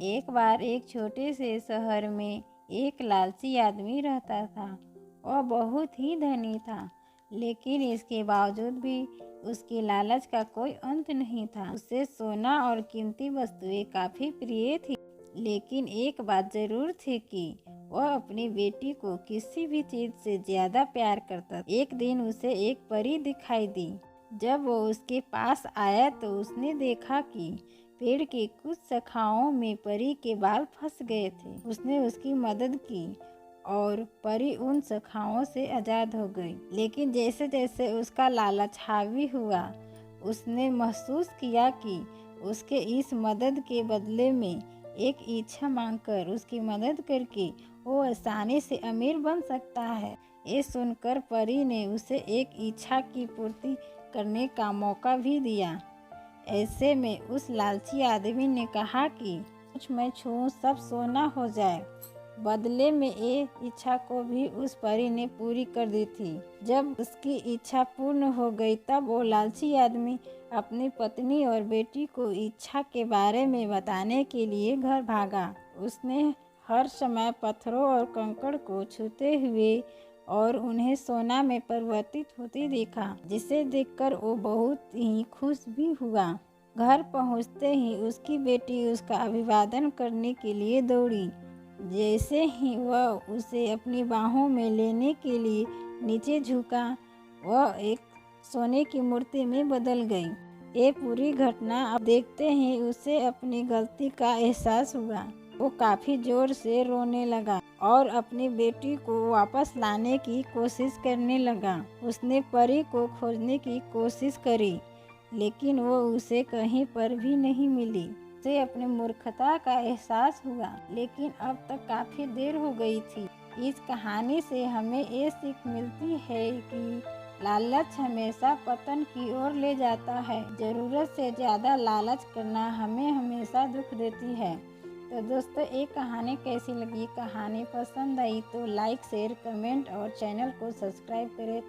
एक बार एक छोटे से शहर में एक लालची आदमी रहता था। वह बहुत ही धनी था, लेकिन इसके बावजूद भी उसके लालच का कोई अंत नहीं था। उसे सोना और कीमती वस्तुएं काफी प्रिय थी, लेकिन एक बात जरूर थी कि वह अपनी बेटी को किसी भी चीज से ज्यादा प्यार करता था। एक दिन उसे एक परी दिखाई दी। जब वो उसके पास आया तो उसने देखा कि पेड़ की कुछ शाखाओं में परी के बाल फंस गए थे। उसने उसकी मदद की और परी उन शाखाओं से आजाद हो गई। लेकिन जैसे जैसे उसका लालच हावी हुआ, उसने महसूस किया कि उसके इस मदद के बदले में एक इच्छा मांगकर उसकी मदद करके वो आसानी से अमीर बन सकता है। ये सुनकर परी ने उसे एक इच्छा की पूर्ति करने का मौका भी दिया। ऐसे में उस लालची आदमी ने कहा कि कुछ मैं छूऊं सब सोना हो जाए। बदले में ये इच्छा को भी उस परी ने पूरी कर दी थी। जब उसकी इच्छा पूर्ण हो गई तब वो लालची आदमी अपनी पत्नी और बेटी को इच्छा के बारे में बताने के लिए घर भागा। उसने हर समय पत्थरों और कंकड़ को छूते हुए और उन्हें सोना में परिवर्तित होते देखा, जिसे देखकर वो बहुत ही खुश भी हुआ। घर पहुंचते ही उसकी बेटी उसका अभिवादन करने के लिए दौड़ी। जैसे ही वह उसे अपनी बाहों में लेने के लिए नीचे झुका, वह एक सोने की मूर्ति में बदल गई। ये पूरी घटना अब देखते ही उसे अपनी गलती का एहसास हुआ। वो काफी जोर से रोने लगा और अपनी बेटी को वापस लाने की कोशिश करने लगा। उसने परी को खोजने की कोशिश करी, लेकिन वो उसे कहीं पर भी नहीं मिली। उसे अपनी मूर्खता का एहसास हुआ, लेकिन अब तक काफी देर हो गई थी। इस कहानी से हमें ये सीख मिलती है कि लालच हमेशा पतन की ओर ले जाता है। जरूरत से ज्यादा लालच करना हमें हमेशा दुख देती है। तो दोस्तों, ये कहानी कैसी लगी? कहानी पसंद आई तो लाइक, शेयर, कमेंट और चैनल को सब्सक्राइब करें।